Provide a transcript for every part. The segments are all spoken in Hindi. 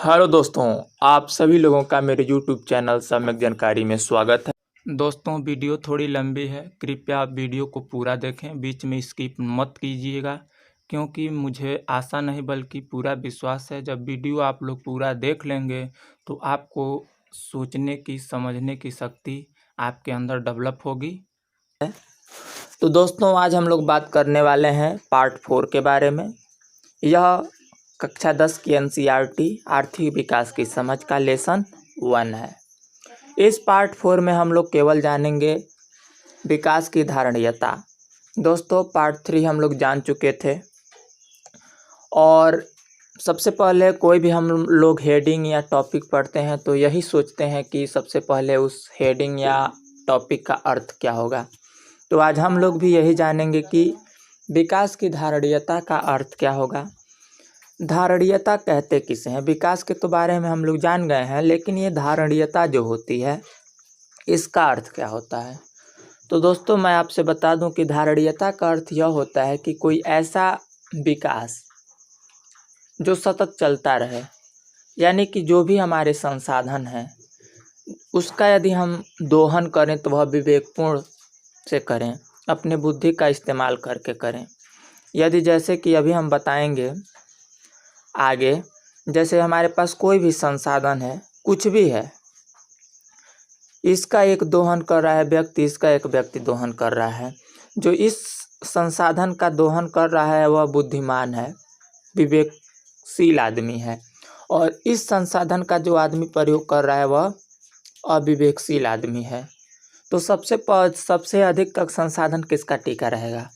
हेलो दोस्तों, आप सभी लोगों का मेरे YouTube चैनल सम्यक जानकारी में स्वागत है। दोस्तों, वीडियो थोड़ी लंबी है, कृपया आप वीडियो को पूरा देखें, बीच में स्किप मत कीजिएगा, क्योंकि मुझे आशा नहीं बल्कि पूरा विश्वास है जब वीडियो आप लोग पूरा देख लेंगे तो आपको सोचने की, समझने की शक्ति आपके अंदर डेवलप होगी। तो दोस्तों, आज हम लोग बात करने वाले हैं पार्ट 4 के बारे में। यह कक्षा 10 की NCERT आर्थिक विकास की समझ का लेसन 1 है। इस पार्ट 4 में हम लोग केवल जानेंगे विकास की धारणीयता। दोस्तों, पार्ट 3 हम लोग जान चुके थे और सबसे पहले कोई भी हम लोग हेडिंग या टॉपिक पढ़ते हैं तो यही सोचते हैं कि सबसे पहले उस हेडिंग या टॉपिक का अर्थ क्या होगा। तो आज हम लोग भी यही जानेंगे कि विकास की धारणीयता का अर्थ क्या होगा। धारणीयता कहते किसे हैं? विकास के तो बारे में हम लोग जान गए हैं, लेकिन ये धारणीयता जो होती है इसका अर्थ क्या होता है? तो दोस्तों, मैं आपसे बता दूं कि धारणीयता का अर्थ यह होता है कि कोई ऐसा विकास जो सतत चलता रहे, यानी कि जो भी हमारे संसाधन हैं उसका यदि हम दोहन करें तो वह विवेकपूर्ण से करें, अपने बुद्धि का इस्तेमाल करके करें। यदि जैसे कि अभी हम बताएंगे आगे, जैसे हमारे पास कोई भी संसाधन है, कुछ भी है, इसका एक दोहन कर रहा है व्यक्ति, इसका एक व्यक्ति दोहन कर रहा है। जो इस संसाधन का दोहन कर रहा है वह बुद्धिमान है, विवेकशील आदमी है, और इस संसाधन का जो आदमी प्रयोग कर रहा है वह अविवेकशील आदमी है। तो सबसे अधिक तक संसाधन किसका टिका रहेगा?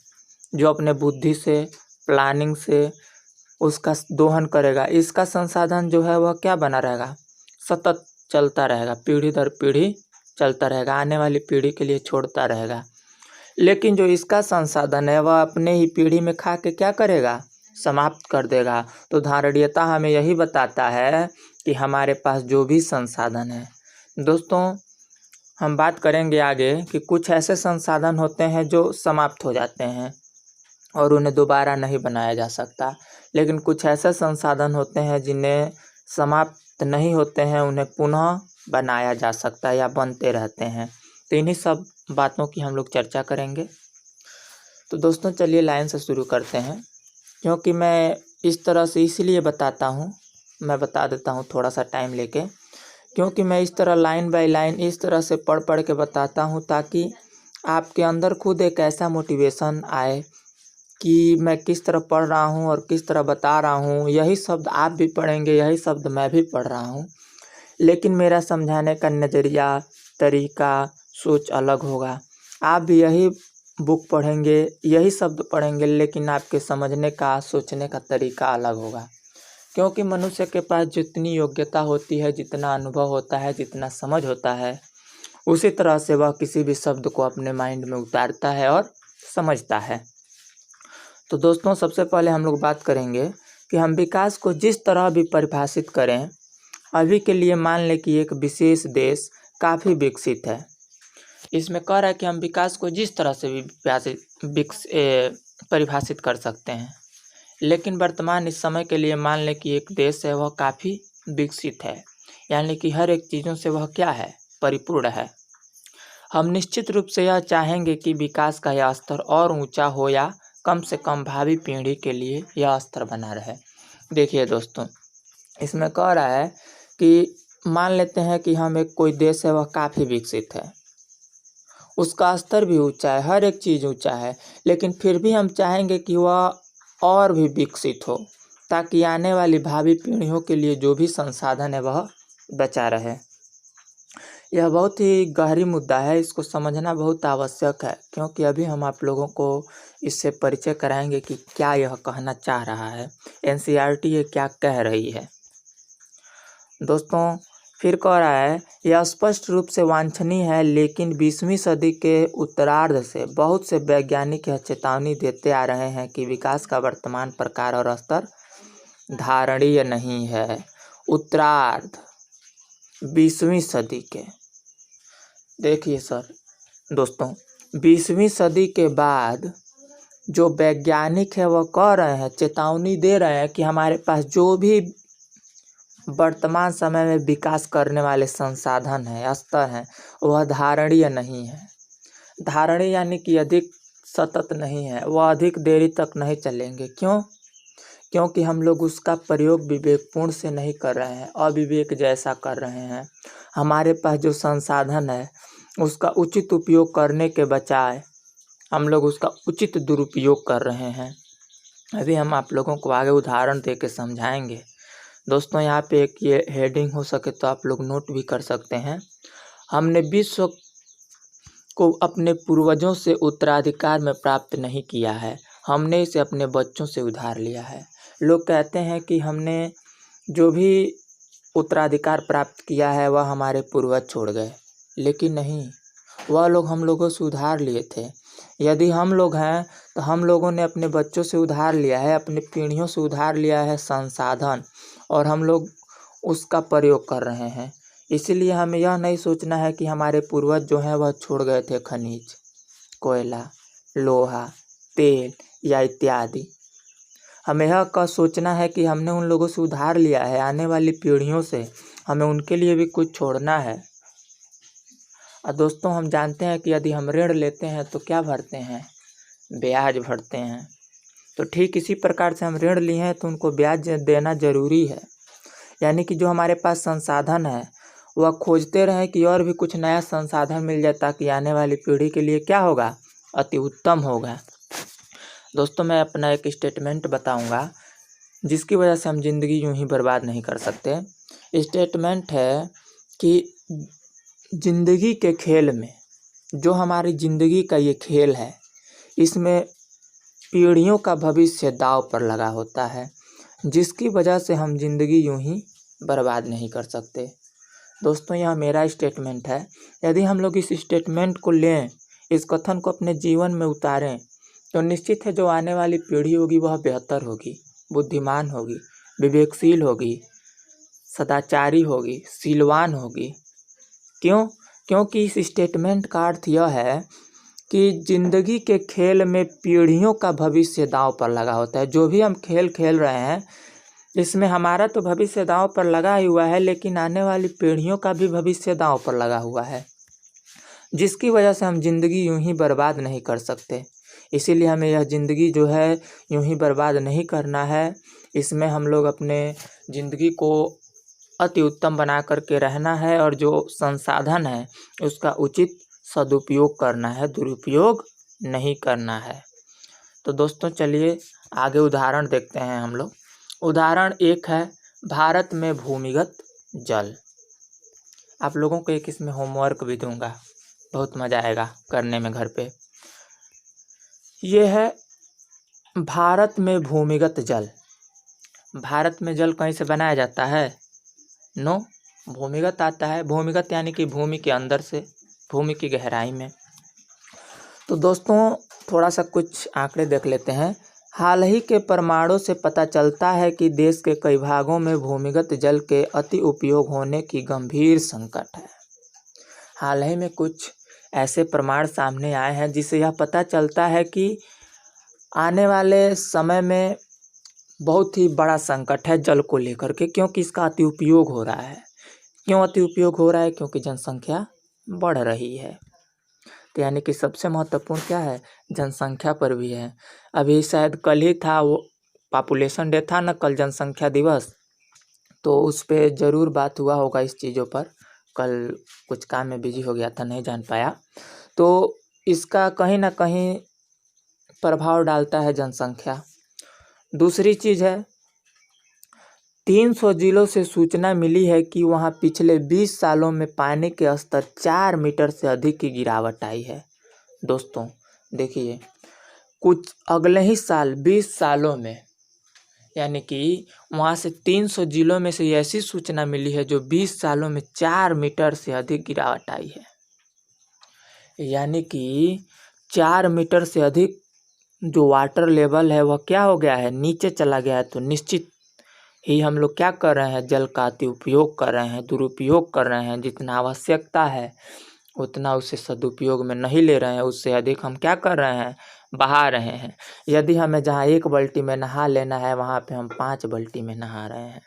जो अपने बुद्धि से, प्लानिंग से उसका दोहन करेगा। इसका संसाधन जो है वह क्या बना रहेगा? सतत चलता रहेगा, पीढ़ी दर पीढ़ी चलता रहेगा, आने वाली पीढ़ी के लिए छोड़ता रहेगा। लेकिन जो इसका संसाधन है वह अपने ही पीढ़ी में खा के क्या करेगा? समाप्त कर देगा। तो धारणीयता हमें यही बताता है कि हमारे पास जो भी संसाधन है, दोस्तों हम बात करेंगे आगे कि कुछ ऐसे संसाधन होते हैं जो समाप्त हो जाते हैं और उन्हें दोबारा नहीं बनाया जा सकता, लेकिन कुछ ऐसे संसाधन होते हैं जिन्हें समाप्त नहीं होते हैं, उन्हें पुनः बनाया जा सकता है या बनते रहते हैं। तो इन्हीं सब बातों की हम लोग चर्चा करेंगे। तो दोस्तों चलिए लाइन से शुरू करते हैं, क्योंकि मैं इस तरह से इसलिए बताता हूँ, मैं बता देता हूँ थोड़ा सा टाइम लेके, क्योंकि मैं इस तरह लाइन बाय लाइन इस तरह से पढ़ पढ़ के बताता हूँ ताकि आपके अंदर खुद एक ऐसा मोटिवेशन आए कि मैं किस तरह पढ़ रहा हूँ और किस तरह बता रहा हूँ। यही शब्द आप भी पढ़ेंगे, यही शब्द मैं भी पढ़ रहा हूँ, लेकिन मेरा समझाने का नज़रिया, तरीका, सोच अलग होगा। आप भी यही बुक पढ़ेंगे, यही शब्द पढ़ेंगे, लेकिन आपके समझने का, सोचने का तरीका अलग होगा। क्योंकि मनुष्य के पास जितनी योग्यता होती है, जितना अनुभव होता है, जितना समझ होता है, उसी तरह से वह किसी भी शब्द को अपने माइंड में उतारता है और समझता है। तो दोस्तों सबसे पहले हम लोग बात करेंगे कि हम विकास को जिस तरह भी परिभाषित करें, अभी के लिए मान लें कि एक विशेष देश काफ़ी विकसित है। इसमें कह रहा है कि हम विकास को जिस तरह से भी परिभाषित कर सकते हैं, लेकिन वर्तमान इस समय के लिए मान लें कि एक देश है वह काफ़ी विकसित है, यानी कि हर एक चीज़ों से वह क्या है? परिपूर्ण है। हम निश्चित रूप से यह चाहेंगे कि विकास का यह स्तर और ऊंचा हो या कम से कम भावी पीढ़ी के लिए यह स्तर बना रहे। देखिए दोस्तों, इसमें कह रहा है कि मान लेते हैं कि हम एक कोई देश है वह काफ़ी विकसित है, उसका स्तर भी ऊंचा है, हर एक चीज़ ऊंचा है, लेकिन फिर भी हम चाहेंगे कि वह और भी विकसित हो ताकि आने वाली भावी पीढ़ियों के लिए जो भी संसाधन है वह बचा रहे। यह बहुत ही गहरी मुद्दा है, इसको समझना बहुत आवश्यक है, क्योंकि अभी हम आप लोगों को इससे परिचय कराएंगे कि क्या यह कहना चाह रहा है, NCERT ये क्या कह रही है। दोस्तों फिर कह रहा है, यह स्पष्ट रूप से वांछनीय है, लेकिन 20वीं सदी के उत्तरार्ध से बहुत से वैज्ञानिक यह चेतावनी देते आ रहे हैं कि विकास का वर्तमान प्रकार और स्तर धारणीय नहीं है। उत्तरार्ध 20वीं सदी के, देखिए सर दोस्तों, 20वीं सदी के बाद जो वैज्ञानिक है वह कह रहे हैं, चेतावनी दे रहे हैं कि हमारे पास जो भी वर्तमान समय में विकास करने वाले संसाधन हैं, स्तर हैं, वह धारणीय नहीं है। धारणीय यानी कि अधिक सतत नहीं है, वह अधिक देरी तक नहीं चलेंगे। क्यों? क्योंकि हम लोग उसका प्रयोग विवेकपूर्ण से नहीं कर रहे हैं, अविवेक जैसा कर रहे हैं। हमारे पास जो संसाधन है उसका उचित उपयोग करने के बजाय हम लोग उसका उचित दुरुपयोग कर रहे हैं। अभी हम आप लोगों को आगे उदाहरण दे के समझाएंगे। दोस्तों, यहाँ पे एक ये हेडिंग हो सके तो आप लोग नोट भी कर सकते हैं। हमने विश्व को अपने पूर्वजों से उत्तराधिकार में प्राप्त नहीं किया है, हमने इसे अपने बच्चों से उधार लिया है। लोग कहते हैं कि हमने जो भी उत्तराधिकार प्राप्त किया है वह हमारे पूर्वज छोड़ गए, लेकिन नहीं, वह लोग हम लोगों से उधार लिए थे। यदि हम लोग हैं तो हम लोगों ने अपने बच्चों से उधार लिया है, अपनी पीढ़ियों से उधार लिया है संसाधन, और हम लोग उसका प्रयोग कर रहे हैं। इसीलिए हमें यह नहीं सोचना है कि हमारे पूर्वज जो हैं वह छोड़ गए थे खनिज, कोयला, लोहा, तेल या इत्यादि। हमें यह सोचना है कि हमने उन लोगों से उधार लिया है, आने वाली पीढ़ियों से हमें उनके लिए भी कुछ छोड़ना है। और दोस्तों, हम जानते हैं कि यदि हम ऋण लेते हैं तो क्या भरते हैं? ब्याज भरते हैं। तो ठीक इसी प्रकार से हम ऋण लिए हैं तो उनको ब्याज देना जरूरी है। यानी कि जो हमारे पास संसाधन है वह खोजते रहें कि और भी कुछ नया संसाधन मिल जाए, ताकि आने वाली पीढ़ी के लिए क्या होगा? अति उत्तम होगा। दोस्तों, मैं अपना एक स्टेटमेंट बताऊंगा जिसकी वजह से हम जिंदगी यूं ही बर्बाद नहीं कर सकते। स्टेटमेंट है कि जिंदगी के खेल में, जो हमारी जिंदगी का ये खेल है, इसमें पीढ़ियों का भविष्य दांव पर लगा होता है, जिसकी वजह से हम जिंदगी यूं ही बर्बाद नहीं कर सकते। दोस्तों, यह मेरा स्टेटमेंट है। यदि हम लोग इस स्टेटमेंट को लें, इस कथन को अपने जीवन में उतारें, तो निश्चित है जो आने वाली पीढ़ी होगी वह बेहतर होगी, बुद्धिमान होगी, विवेकशील होगी, सदाचारी होगी, शीलवान होगी। क्यों? क्योंकि इस स्टेटमेंट का अर्थ यह है कि जिंदगी के खेल में पीढ़ियों का भविष्य दांव पर लगा होता है। जो भी हम खेल खेल रहे हैं इसमें हमारा तो भविष्य दांव पर लगा ही हुआ है, लेकिन आने वाली पीढ़ियों का भी भविष्य दांव पर लगा हुआ है, जिसकी वजह से हम जिंदगी यूं ही बर्बाद नहीं कर सकते। इसीलिए हमें यह ज़िंदगी जो है यूं ही बर्बाद नहीं करना है। इसमें हम लोग अपने ज़िंदगी को अति उत्तम बना करके रहना है, और जो संसाधन है उसका उचित सदुपयोग करना है, दुरुपयोग नहीं करना है। तो दोस्तों, चलिए आगे उदाहरण देखते हैं हम लोग। उदाहरण एक है भारत में भूमिगत जल। आप लोगों को एक इसमें होमवर्क भी दूंगा, बहुत मज़ा आएगा करने में घर पे। ये है भारत में भूमिगत जल। भारत में जल कहीं से बनाया जाता है? नो, भूमिगत आता है। भूमिगत यानी कि भूमि के अंदर से, भूमि की गहराई में। तो दोस्तों, थोड़ा सा कुछ आंकड़े देख लेते हैं। हाल ही के प्रमाणों से पता चलता है कि देश के कई भागों में भूमिगत जल के अति उपयोग होने की गंभीर संकट है। हाल ही में कुछ ऐसे प्रमाण सामने आए हैं जिससे यह पता चलता है कि आने वाले समय में बहुत ही बड़ा संकट है जल को लेकर के, क्योंकि इसका अति उपयोग हो रहा है। क्यों अति उपयोग हो रहा है? क्योंकि जनसंख्या बढ़ रही है। तो यानी कि सबसे महत्वपूर्ण क्या है? जनसंख्या पर भी है। अभी शायद कल ही था वो पॉपुलेशन डे था ना, कल जनसंख्या दिवस, तो उस पर ज़रूर बात हुआ होगा इस चीज़ों पर। कल कुछ काम में बिजी हो गया था, नहीं जान पाया। तो इसका कहीं ना कहीं प्रभाव डालता है जनसंख्या। दूसरी चीज़ है, 300 जिलों से सूचना मिली है कि वहां पिछले 20 सालों में पानी के स्तर 4 मीटर से अधिक की गिरावट आई है। दोस्तों देखिए, कुछ अगले ही साल 20 सालों में, यानी कि वहां से 300 जिलों में से ऐसी सूचना मिली है जो 20 सालों में 4 मीटर से अधिक गिरावट आई है। यानी कि 4 मीटर से अधिक जो वाटर लेवल है वह क्या हो गया है? नीचे चला गया है। तो निश्चित ही हम लोग क्या कर रहे हैं? जल का अति उपयोग कर रहे हैं, दुरुपयोग कर रहे हैं। जितना आवश्यकता है उतना उसे सदुपयोग में नहीं ले रहे हैं, उससे अधिक हम क्या कर रहे हैं? बहा रहे हैं। यदि हमें जहाँ 1 बाल्टी में नहा लेना है वहाँ पे हम 5 बाल्टी में नहा रहे हैं।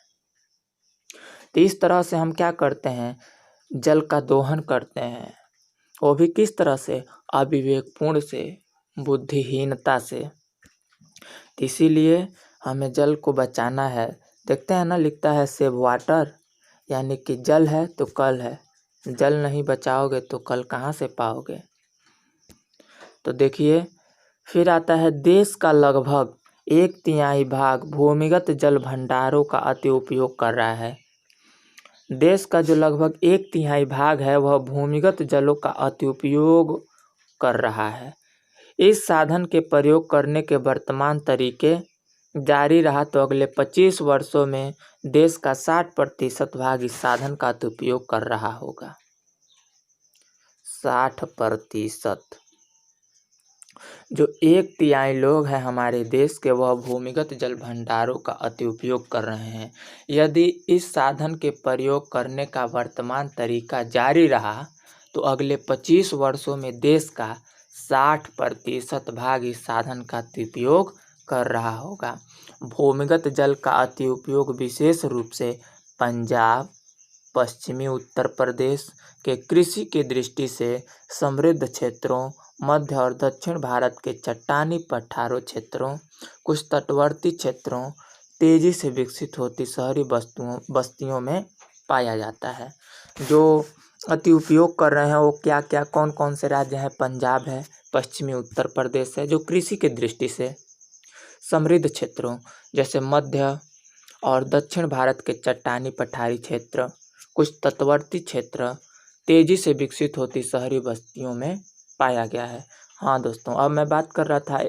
तो इस तरह से हम क्या करते हैं, जल का दोहन करते हैं, वो भी किस तरह से, अविवेकपूर्ण से, बुद्धिहीनता से। इसीलिए हमें जल को बचाना है। देखते हैं ना, लिखता है सेव वाटर, यानी कि जल है तो कल है, जल नहीं बचाओगे तो कल कहाँ से पाओगे। तो देखिए फिर आता है, देश का लगभग 1/3 भाग भूमिगत जल भंडारों का अति उपयोग कर रहा है। देश का जो लगभग 1/3 भाग है वह भूमिगत जलों का अति उपयोग कर रहा है। इस साधन के प्रयोग करने के वर्तमान तरीके जारी रहा तो अगले 25 वर्षों में देश का 60% भाग इस साधन का उपयोग कर रहा होगा। 60%। जो 1/3 लोग हैं हमारे देश के, वह भूमिगत जल भंडारों का अति उपयोग कर रहे हैं। यदि इस साधन के प्रयोग करने का वर्तमान तरीका जारी रहा तो अगले 25 वर्षों में देश का 60% भाग इस साधन का उपयोग कर रहा होगा। भूमिगत जल का अति उपयोग विशेष रूप से पंजाब, पश्चिमी उत्तर प्रदेश के कृषि की दृष्टि से समृद्ध क्षेत्रों, मध्य और दक्षिण भारत के चट्टानी पठारों क्षेत्रों, कुछ तटवर्ती क्षेत्रों, तेजी से विकसित होती शहरी बस्तियों में पाया जाता है। जो अति उपयोग कर रहे हैं वो क्या क्या, कौन कौन से राज्य हैं, पंजाब है, पश्चिमी उत्तर प्रदेश है, जो कृषि की दृष्टि से समृद्ध क्षेत्रों जैसे मध्य और दक्षिण भारत के चट्टानी पठारी क्षेत्र, कुछ तटवर्ती क्षेत्र, तेजी से विकसित होती शहरी बस्तियों में पाया गया है। हाँ दोस्तों, अब मैं बात कर रहा था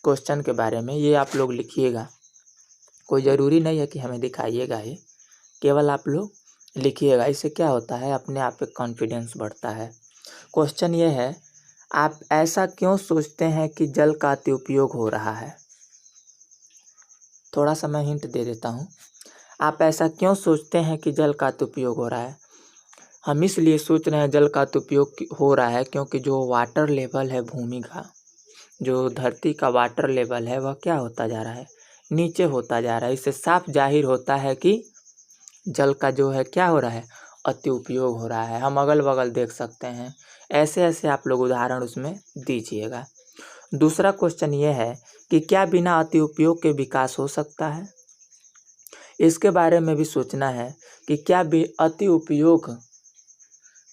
क्वेश्चन के बारे में, ये आप लोग लिखिएगा, कोई ज़रूरी नहीं है कि हमें दिखाइएगा, ये केवल आप लोग लिखिएगा। इससे क्या होता है, अपने आप पे कॉन्फिडेंस बढ़ता है। क्वेश्चन ये है, आप ऐसा क्यों सोचते हैं कि जल का अति उपयोग हो रहा है। थोड़ा सा मैं हिंट दे देता हूँ। आप ऐसा क्यों सोचते हैं कि जल का अति उपयोग हो रहा है। हम इसलिए सोच रहे हैं जल का उपयोग हो रहा है क्योंकि जो वाटर लेवल है भूमि का, जो धरती का वाटर लेवल है वह क्या होता जा रहा है, नीचे होता जा रहा है। इससे साफ जाहिर होता है कि जल का जो है क्या हो रहा है, अति उपयोग हो रहा है। हम अगल बगल देख सकते हैं, ऐसे ऐसे आप लोग उदाहरण उसमें दीजिएगा। दूसरा क्वेश्चन ये है कि क्या बिना अति उपयोग के विकास हो सकता है। इसके बारे में भी सोचना है कि क्या अति उपयोग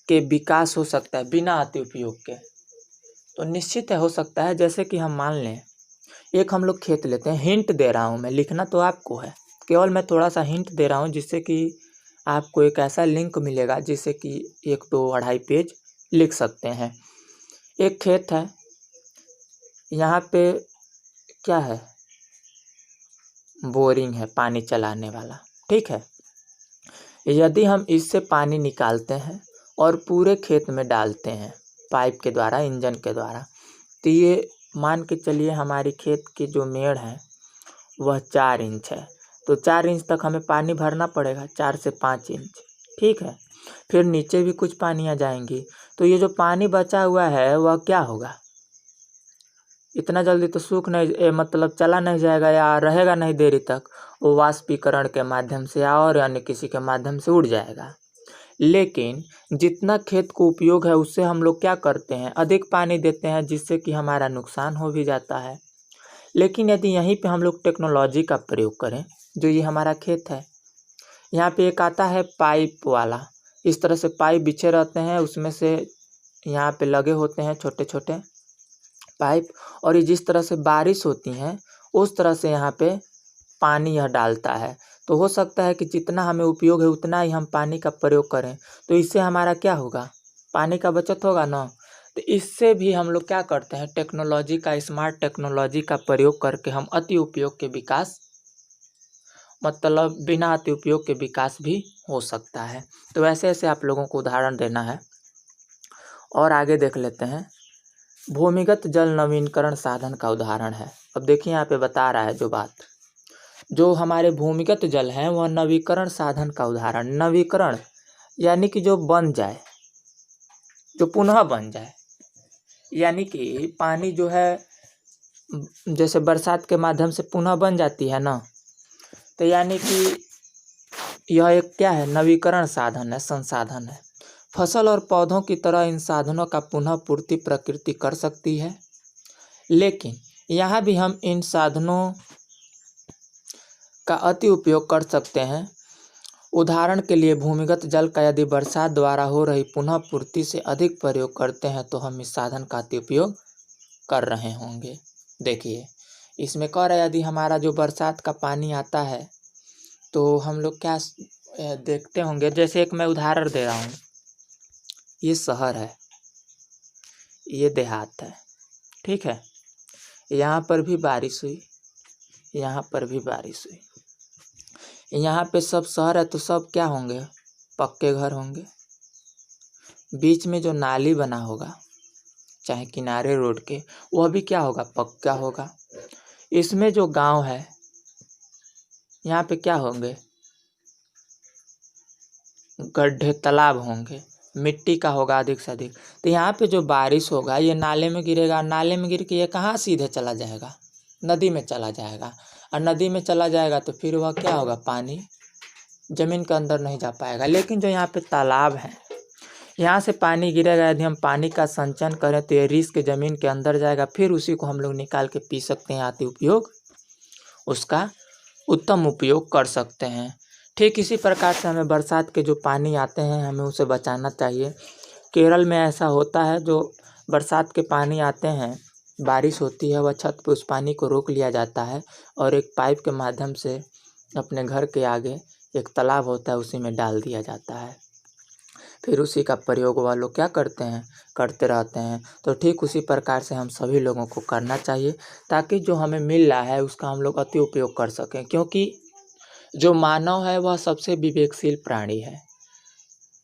के विकास हो सकता है बिना अति उपयोग के। तो निश्चित है हो सकता है। जैसे कि हम मान लें, एक हम लोग खेत लेते हैं, हिंट दे रहा हूँ मैं, लिखना तो आपको है, केवल मैं थोड़ा सा हिंट दे रहा हूँ जिससे कि आपको एक ऐसा लिंक मिलेगा जिससे कि 1, 2, 2.5 पेज लिख सकते हैं। एक खेत है, यहाँ पे क्या है, बोरिंग है, पानी चलाने वाला, ठीक है। यदि हम इससे पानी निकालते हैं और पूरे खेत में डालते हैं पाइप के द्वारा, इंजन के द्वारा, तो ये मान के चलिए हमारी खेत की जो मेड़ है वह 4 इंच है, तो 4 इंच तक हमें पानी भरना पड़ेगा, 4 से 5 इंच, ठीक है। फिर नीचे भी कुछ पानी आ जाएंगी, तो ये जो पानी बचा हुआ है वह क्या होगा, इतना जल्दी तो सूख नहीं, मतलब चला नहीं जाएगा या रहेगा नहीं देरी तक, वो वाष्पीकरण के माध्यम से या और अन्य किसी के माध्यम से उड़ जाएगा। लेकिन जितना खेत को उपयोग है उससे हम लोग क्या करते हैं, अधिक पानी देते हैं, जिससे कि हमारा नुकसान हो भी जाता है। लेकिन यदि यहीं पे हम लोग टेक्नोलॉजी का प्रयोग करें, जो ये हमारा खेत है, यहाँ पे एक आता है पाइप वाला, इस तरह से पाइप बिछे रहते हैं, उसमें से यहाँ पे लगे होते हैं छोटे छोटे पाइप, और ये जिस तरह से बारिश होती है उस तरह से यहाँ पे पानी यह डालता है। तो हो सकता है कि जितना हमें उपयोग है उतना ही हम पानी का प्रयोग करें, तो इससे हमारा क्या होगा, पानी का बचत होगा ना। तो इससे भी हम लोग क्या करते हैं, टेक्नोलॉजी का, स्मार्ट टेक्नोलॉजी का प्रयोग करके हम अति उपयोग के विकास, मतलब बिना अति उपयोग के विकास भी हो सकता है। तो ऐसे ऐसे आप लोगों को उदाहरण देना है। और आगे देख लेते हैं, भूमिगत जल नवीनीकरण साधन का उदाहरण है। अब देखिए यहाँ पे बता रहा है जो बात, जो हमारे भूमिगत जल है वह नवीकरण साधन का उदाहरण। नवीकरण यानी कि जो बन जाए, जो पुनः बन जाए, यानी कि पानी जो है जैसे बरसात के माध्यम से पुनः बन जाती है ना, तो यानी कि यह एक क्या है, नवीकरण साधन है, संसाधन है। फसल और पौधों की तरह इन साधनों का पुनः पूर्ति प्रकृति कर सकती है, लेकिन यहाँ भी हम इन साधनों का अति उपयोग कर सकते हैं। उदाहरण के लिए भूमिगत जल का यदि बरसात द्वारा हो रही पुनः पूर्ति से अधिक प्रयोग करते हैं तो हम इस साधन का अति उपयोग कर रहे होंगे। देखिए इसमें कह रहा है यदि हमारा जो बरसात का पानी आता है तो हम लोग क्या देखते होंगे, जैसे एक मैं उदाहरण दे रहा हूँ, ये शहर है, ये देहात है, ठीक है, यहाँ पर भी बारिश हुई, यहाँ पर भी बारिश हुई, यहाँ पे सब शहर है तो सब क्या होंगे, पक्के घर होंगे। बीच में जो नाली बना होगा चाहे किनारे रोड के, वह भी क्या होगा, पक्का होगा। इसमें जो गांव है यहाँ पे क्या होंगे, गड्ढे तालाब होंगे, मिट्टी का होगा अधिक से अधिक। तो यहाँ पे जो बारिश होगा ये नाले में गिरेगा, नाले में गिर के ये कहाँ सीधे चला जाएगा, नदी में चला जाएगा, और नदी में चला जाएगा तो फिर वह क्या होगा, पानी जमीन के अंदर नहीं जा पाएगा। लेकिन जो यहाँ पे तालाब है, यहाँ से पानी गिरेगा, यदि हम पानी का संचयन करें तो ये रिस के ज़मीन के अंदर जाएगा, फिर उसी को हम लोग निकाल के पी सकते हैं, अति उपयोग उसका उत्तम उपयोग कर सकते हैं। ठीक इसी प्रकार से हमें बरसात के जो पानी आते हैं हमें उसे बचाना चाहिए। केरल में ऐसा होता है, जो बरसात के पानी आते हैं, बारिश होती है, वह छत पे उस पानी को रोक लिया जाता है और एक पाइप के माध्यम से अपने घर के आगे एक तालाब होता है उसी में डाल दिया जाता है, फिर उसी का प्रयोग वह लोग क्या करते हैं, करते रहते हैं। तो ठीक उसी प्रकार से हम सभी लोगों को करना चाहिए ताकि जो हमें मिल रहा है उसका हम लोग अति उपयोग कर सकें, क्योंकि जो मानव है वह सबसे विवेकशील प्राणी है।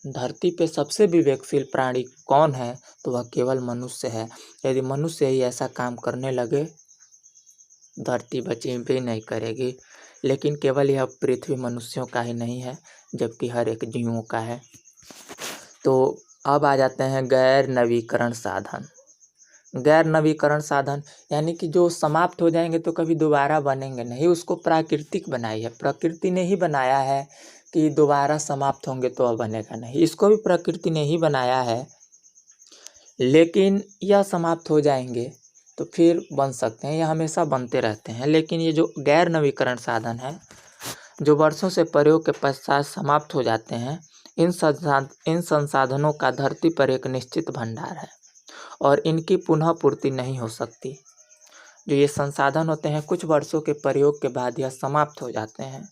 धरती पे सबसे विवेकशील प्राणी कौन है, तो वह केवल मनुष्य है। यदि मनुष्य ही ऐसा काम करने लगे धरती बची भी नहीं करेगी। लेकिन केवल यह पृथ्वी मनुष्यों का ही नहीं है जबकि हर एक जीवों का है। तो अब आ जाते हैं गैर नवीकरण साधन। गैर नवीकरण साधन यानी कि जो समाप्त हो जाएंगे तो कभी दोबारा बनेंगे नहीं, उसको प्राकृतिक बनाई है, प्रकृति ने ही बनाया है कि दोबारा समाप्त होंगे तो अब बनेगा नहीं, इसको भी प्रकृति ने ही बनाया है। लेकिन यह समाप्त हो जाएंगे तो फिर बन सकते हैं, यह हमेशा बनते रहते हैं। लेकिन ये जो गैर नवीकरण साधन है जो वर्षों से प्रयोग के पश्चात समाप्त हो जाते हैं, इन संसाधनों का धरती पर एक निश्चित भंडार है और इनकी पुनः पूर्ति नहीं हो सकती। जो ये संसाधन होते हैं कुछ वर्षों के प्रयोग के बाद यह समाप्त हो जाते हैं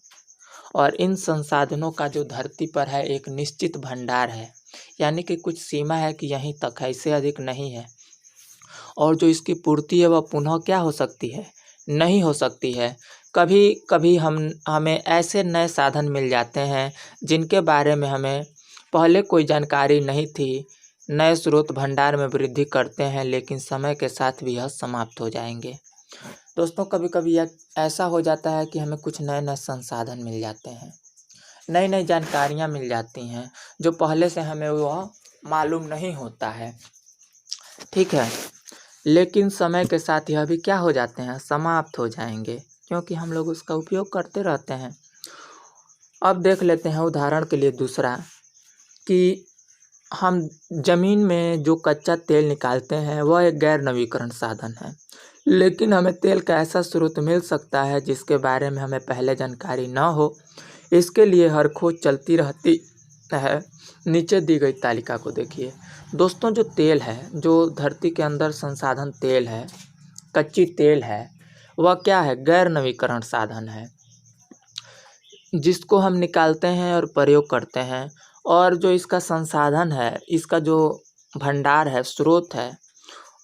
और इन संसाधनों का जो धरती पर है एक निश्चित भंडार है, यानी कि कुछ सीमा है कि यहीं तक है, इससे अधिक नहीं है। और जो इसकी पूर्ति है वह पुनः क्या हो सकती है, नहीं हो सकती है। कभी कभी हमें ऐसे नए साधन मिल जाते हैं जिनके बारे में हमें पहले कोई जानकारी नहीं थी, नए स्रोत भंडार में वृद्धि करते हैं, लेकिन समय के साथ भी यह समाप्त हो जाएंगे। दोस्तों कभी कभी यह ऐसा हो जाता है कि हमें कुछ नए नए संसाधन मिल जाते हैं, नई नई जानकारियाँ मिल जाती हैं जो पहले से हमें वह मालूम नहीं होता है, ठीक है। लेकिन समय के साथ यह भी क्या हो जाते हैं, समाप्त हो जाएंगे, क्योंकि हम लोग उसका उपयोग करते रहते हैं। अब देख लेते हैं उदाहरण के लिए दूसरा, कि हम ज़मीन में जो कच्चा तेल निकालते हैं वह एक गैर नवीकरण साधन है, लेकिन हमें तेल का ऐसा स्रोत मिल सकता है जिसके बारे में हमें पहले जानकारी न हो। इसके लिए हर खोज चलती रहती है। नीचे दी गई तालिका को देखिए दोस्तों, जो तेल है, जो धरती के अंदर संसाधन तेल है, कच्ची तेल है, वह क्या है, गैर नवीकरण साधन है जिसको हम निकालते हैं और प्रयोग करते हैं। और जो इसका संसाधन है, इसका जो भंडार है, स्रोत है,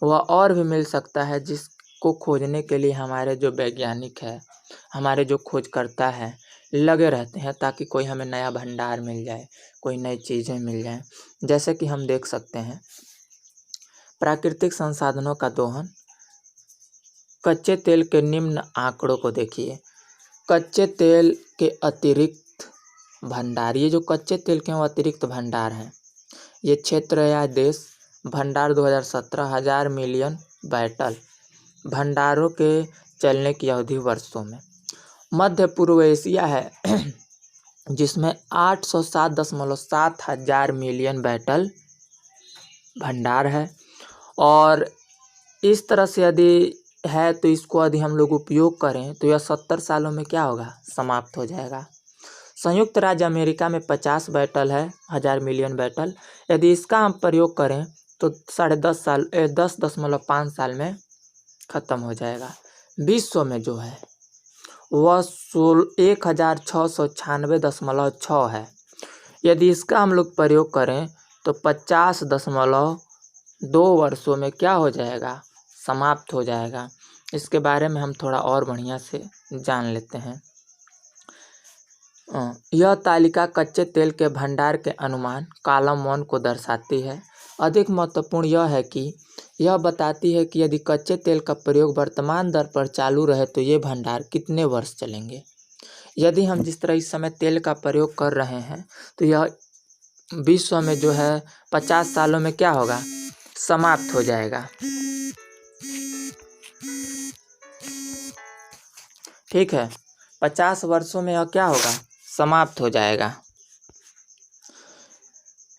वह और भी मिल सकता है जिसको खोजने के लिए हमारे जो वैज्ञानिक है, हमारे जो खोजकर्ता है लगे रहते हैं ताकि कोई हमें नया भंडार मिल जाए, कोई नई चीज़ें मिल जाएं। जैसे कि हम देख सकते हैं प्राकृतिक संसाधनों का दोहन। कच्चे तेल के निम्न आंकड़ों को देखिए। कच्चे तेल के अतिरिक्त भंडार, ये जो कच्चे तेल के अतिरिक्त भंडार हैं, ये क्षेत्र या देश भंडार 2017 1000 मिलियन बैटल भंडारों के चलने की अवधि वर्षों में। मध्य पूर्व एशिया है जिसमें 807.7 हजार मिलियन बैटल भंडार है। और इस तरह से यदि है तो इसको यदि हम लोग उपयोग करें तो यह 70 सालों में क्या होगा, समाप्त हो जाएगा। संयुक्त राज्य अमेरिका में 50 बैटल है, 1000 मिलियन बैटल। यदि इसका हम प्रयोग करें तो 10.5 साल में ख़त्म हो जाएगा। विश्व में जो है वह 1696.6 है। यदि इसका हम लोग प्रयोग करें तो 50.2 वर्षों में क्या हो जाएगा, समाप्त हो जाएगा। इसके बारे में हम थोड़ा और बढ़िया से जान लेते हैं। यह तालिका कच्चे तेल के भंडार के अनुमान कॉलम 1 को दर्शाती है। अधिक महत्वपूर्ण यह है कि यह बताती है कि यदि कच्चे तेल का प्रयोग वर्तमान दर पर चालू रहे तो ये भंडार कितने वर्ष चलेंगे। यदि हम जिस तरह इस समय तेल का प्रयोग कर रहे हैं तो यह विश्व में जो है 50 सालों में क्या होगा, समाप्त हो जाएगा। ठीक है, 50 वर्षों में यह क्या होगा, समाप्त हो जाएगा।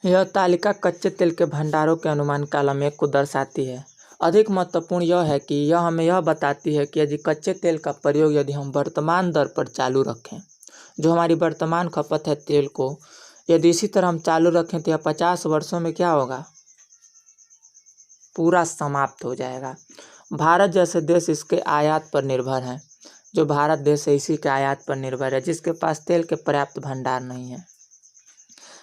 यह तालिका कच्चे तेल के भंडारों के अनुमान कॉलम 1 को दर्शाती है। अधिक महत्वपूर्ण यह है कि यह हमें यह बताती है कि यदि कच्चे तेल का प्रयोग यदि हम वर्तमान दर पर चालू रखें, जो हमारी वर्तमान खपत है तेल को, यदि इसी तरह हम चालू रखें तो यह 50 वर्षों में क्या होगा, पूरा समाप्त हो जाएगा। भारत जैसे देश इसके आयात पर निर्भर हैं। जो भारत देश है इसी के आयात पर निर्भर है, जिसके पास तेल के पर्याप्त भंडार नहीं है।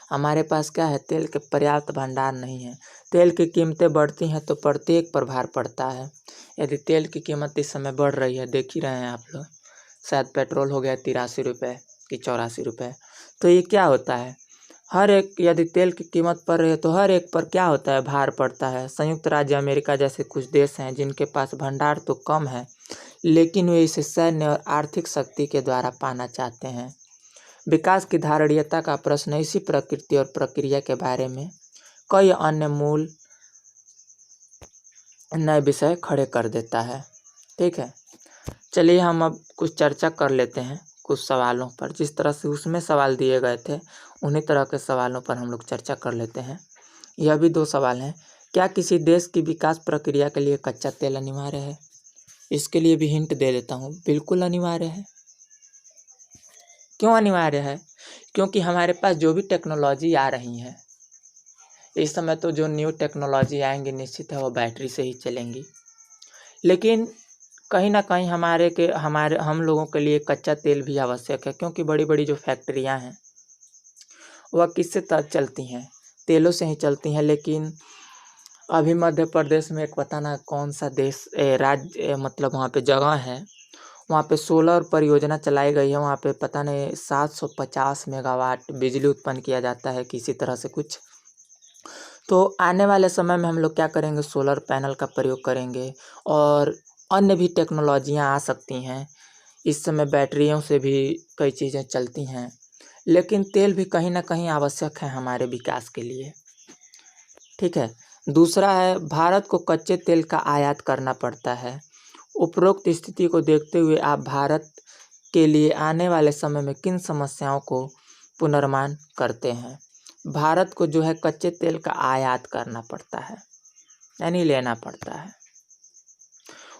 हमारे पास क्या है, तेल के पर्याप्त भंडार नहीं है। तेल की कीमतें बढ़ती हैं तो प्रत्येक पर भार पड़ता है। यदि तेल की कीमत इस समय बढ़ रही है, देख ही रहे हैं आप लोग, शायद पेट्रोल हो गया 83 रुपये कि 84 रुपये, तो ये क्या होता है, हर एक, यदि तेल की कीमत बढ़ रही है तो हर एक पर क्या होता है, भार पड़ता है। संयुक्त राज्य अमेरिका जैसे कुछ देश हैं जिनके पास भंडार तो कम है, लेकिन वे इसे सैन्य और आर्थिक शक्ति के द्वारा पाना चाहते हैं। विकास की धारणीयता का प्रश्न इसी प्रकृति और प्रक्रिया के बारे में कई अन्य मूल नए विषय खड़े कर देता है। ठीक है, चलिए हम अब कुछ चर्चा कर लेते हैं कुछ सवालों पर। जिस तरह से उसमें सवाल दिए गए थे उन्हीं तरह के सवालों पर हम लोग चर्चा कर लेते हैं। यह भी 2 सवाल हैं। क्या किसी देश की विकास प्रक्रिया के लिए कच्चा तेल अनिवार्य है? इसके लिए भी हिंट दे देता हूँ, बिल्कुल अनिवार्य है। क्यों अनिवार्य है? क्योंकि हमारे पास जो भी टेक्नोलॉजी आ रही है इस समय, तो जो न्यू टेक्नोलॉजी आएंगी निश्चित है वो बैटरी से ही चलेंगी, लेकिन कहीं ना कहीं हम लोगों के लिए कच्चा तेल भी आवश्यक है। क्योंकि बड़ी बड़ी जो फैक्ट्रियां हैं वह किससे चलती हैं, तेलों से ही चलती हैं। लेकिन अभी मध्य प्रदेश में एक पता ना कौन सा देश राज्य, मतलब वहाँ पे जगह है, वहाँ पे सोलर परियोजना चलाई गई है। वहाँ पे पता नहीं 750 मेगावाट बिजली उत्पन्न किया जाता है किसी तरह से कुछ। तो आने वाले समय में हम लोग क्या करेंगे, सोलर पैनल का प्रयोग करेंगे और अन्य भी टेक्नोलॉजियाँ आ सकती हैं। इस समय बैटरियों से भी कई चीज़ें चलती हैं, लेकिन तेल भी कहीं ना कहीं आवश्यक है हमारे विकास के लिए। ठीक है, दूसरा है, भारत को कच्चे तेल का आयात करना पड़ता है। उपरोक्त स्थिति को देखते हुए आप भारत के लिए आने वाले समय में किन समस्याओं को पुनर्मान करते हैं? भारत को जो है कच्चे तेल का आयात करना पड़ता है, यानी लेना पड़ता है।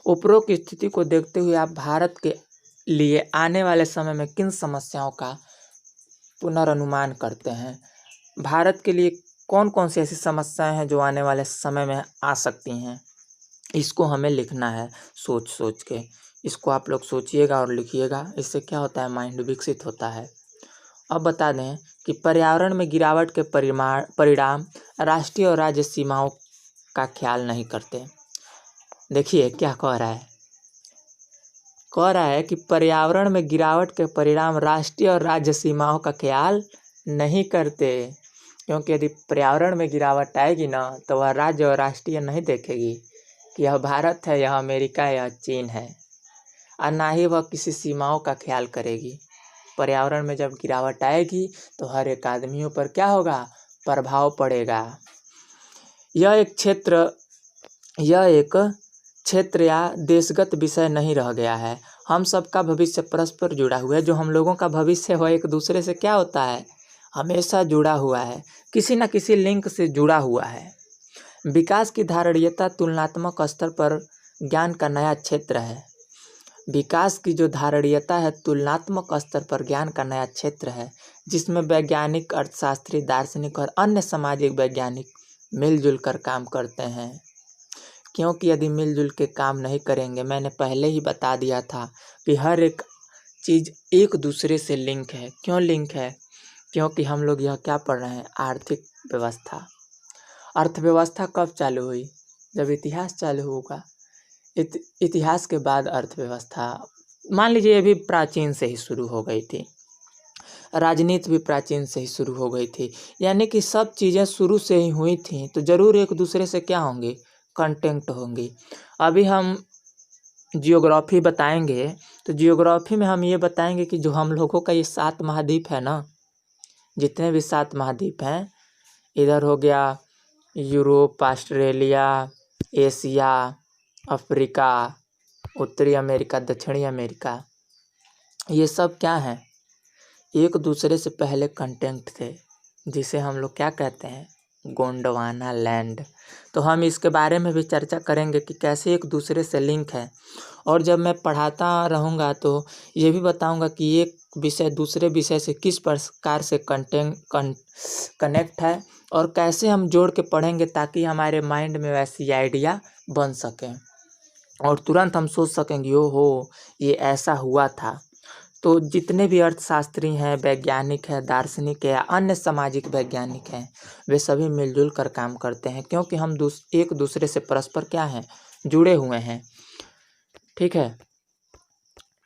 उपरोक्त स्थिति को देखते हुए आप भारत के लिए आने वाले समय में किन समस्याओं का पुनर्नुमान करते हैं? भारत के लिए कौन कौन सी ऐसी समस्याएं हैं जो आने वाले समय में आ सकती हैं, इसको हमें लिखना है सोच सोच के। इसको आप लोग सोचिएगा और लिखिएगा, इससे क्या होता है, माइंड विकसित होता है। अब बता दें कि पर्यावरण में गिरावट के परिणाम राष्ट्रीय और राज्य सीमाओं का ख्याल नहीं करते। देखिए क्या कह रहा है कि पर्यावरण में गिरावट के परिणाम राष्ट्रीय और राज्य सीमाओं का ख्याल नहीं करते। क्योंकि यदि पर्यावरण में गिरावट आएगी ना तो वह राज्य और राष्ट्रीय नहीं देखेगी कि यह भारत है, यह अमेरिका है, यह चीन है, और ना ही वह किसी सीमाओं का ख्याल करेगी। पर्यावरण में जब गिरावट आएगी तो हर एक आदमियों पर क्या होगा, प्रभाव पड़ेगा। यह एक क्षेत्र या देशगत विषय नहीं रह गया है। हम सबका भविष्य परस्पर जुड़ा हुआ है। जो हम लोगों का भविष्य है वह एक दूसरे से क्या होता है, हमेशा जुड़ा हुआ है, किसी न किसी लिंक से जुड़ा हुआ है। विकास की धारणीयता तुलनात्मक स्तर पर ज्ञान का नया क्षेत्र है। विकास की जो धारणीयता है तुलनात्मक स्तर पर ज्ञान का नया क्षेत्र है, जिसमें वैज्ञानिक, अर्थशास्त्री, दार्शनिक और अन्य सामाजिक वैज्ञानिक मिलजुल कर काम करते हैं। क्योंकि यदि मिलजुल के काम नहीं करेंगे, मैंने पहले ही बता दिया था कि हर एक चीज़ एक दूसरे से लिंक है। क्यों लिंक है? क्योंकि हम लोग यह क्या पढ़ रहे हैं, आर्थिक व्यवस्था। अर्थव्यवस्था कब चालू हुई? जब इतिहास चालू होगा। इतिहास के बाद अर्थव्यवस्था, मान लीजिए ये भी प्राचीन से ही शुरू हो गई थी। राजनीति भी प्राचीन से ही शुरू हो गई थी। यानी कि सब चीज़ें शुरू से ही हुई थी तो ज़रूर एक दूसरे से क्या होंगी, कंटेक्ट होंगी। अभी हम जियोग्राफी बताएंगे तो जियोग्राफी में हम ये बताएंगे कि जो हम लोगों का ये 7 महाद्वीप है ना, जितने भी 7 महाद्वीप हैं, इधर हो गया यूरोप, ऑस्ट्रेलिया, एशिया, अफ्रीका, उत्तरी अमेरिका, दक्षिणी अमेरिका, ये सब क्या हैं, एक दूसरे से पहले कंटेक्ट थे, जिसे हम लोग क्या कहते हैं, गोंडवाना लैंड। तो हम इसके बारे में भी चर्चा करेंगे कि कैसे एक दूसरे से लिंक है। और जब मैं पढ़ाता रहूँगा तो ये भी बताऊँगा कि एक विषय दूसरे विषय से किस प्रकार से कनेक्ट है और कैसे हम जोड़ के पढ़ेंगे ताकि हमारे माइंड में वैसी आइडिया बन सकें और तुरंत हम सोच सकेंगे हो ये ऐसा हुआ था। तो जितने भी अर्थशास्त्री हैं, वैज्ञानिक हैं, दार्शनिक है या अन्य सामाजिक वैज्ञानिक हैं, वे सभी मिलजुल कर काम करते हैं क्योंकि हम एक दूसरे से परस्पर क्या हैं, जुड़े हुए हैं। ठीक है।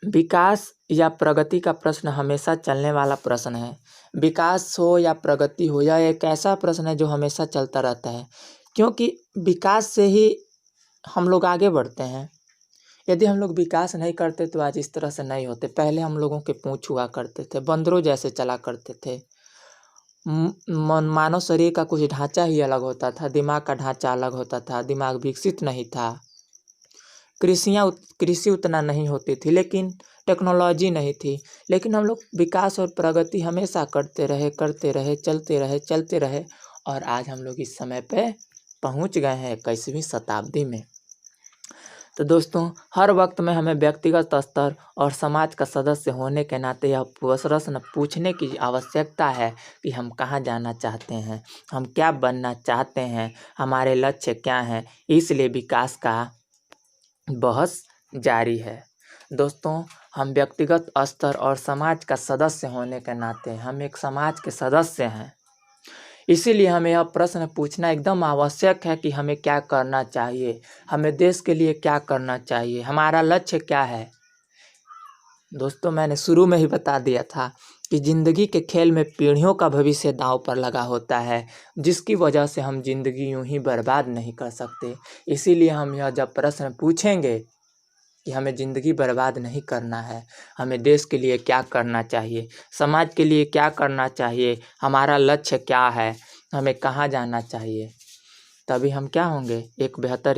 विकास या प्रगति का प्रश्न हमेशा चलने वाला प्रश्न है। विकास हो या प्रगति हो, यह एक ऐसा प्रश्न है जो हमेशा चलता रहता है क्योंकि विकास से ही हम लोग आगे बढ़ते हैं। यदि हम लोग विकास नहीं करते तो आज इस तरह से नहीं होते। पहले हम लोगों के पूँछ हुआ करते थे, बंदरों जैसे चला करते थे। मानव शरीर का कुछ ढांचा ही अलग होता था, दिमाग का ढांचा अलग होता था, दिमाग विकसित नहीं था। कृषि उतना नहीं होती थी, लेकिन टेक्नोलॉजी नहीं थी, लेकिन हम लोग विकास और प्रगति हमेशा करते रहे, चलते रहे और आज हम लोग इस समय पे पहुंच गए हैं 21वीं शताब्दी में। तो दोस्तों, हर वक्त में हमें व्यक्तिगत स्तर और समाज का सदस्य होने के नाते यह प्रश्न पूछने की आवश्यकता है कि हम कहाँ जाना चाहते हैं, हम क्या बनना चाहते हैं, हमारे लक्ष्य क्या हैं। इसलिए विकास का बहस जारी है। दोस्तों, हम व्यक्तिगत स्तर और समाज का सदस्य होने के नाते हम एक समाज के सदस्य हैं। इसीलिए हमें यह प्रश्न पूछना एकदम आवश्यक है कि हमें क्या करना चाहिए, हमें देश के लिए क्या करना चाहिए, हमारा लक्ष्य क्या है। दोस्तों, मैंने शुरू में ही बता दिया था कि ज़िंदगी के खेल में पीढ़ियों का भविष्य दांव पर लगा होता है, जिसकी वजह से हम जिंदगी यूं ही बर्बाद नहीं कर सकते। इसीलिए हम यह जब प्रश्न पूछेंगे कि हमें ज़िंदगी बर्बाद नहीं करना है, हमें देश के लिए क्या करना चाहिए, समाज के लिए क्या करना चाहिए, हमारा लक्ष्य क्या है, हमें कहाँ जाना चाहिए, तभी हम क्या होंगे, एक बेहतर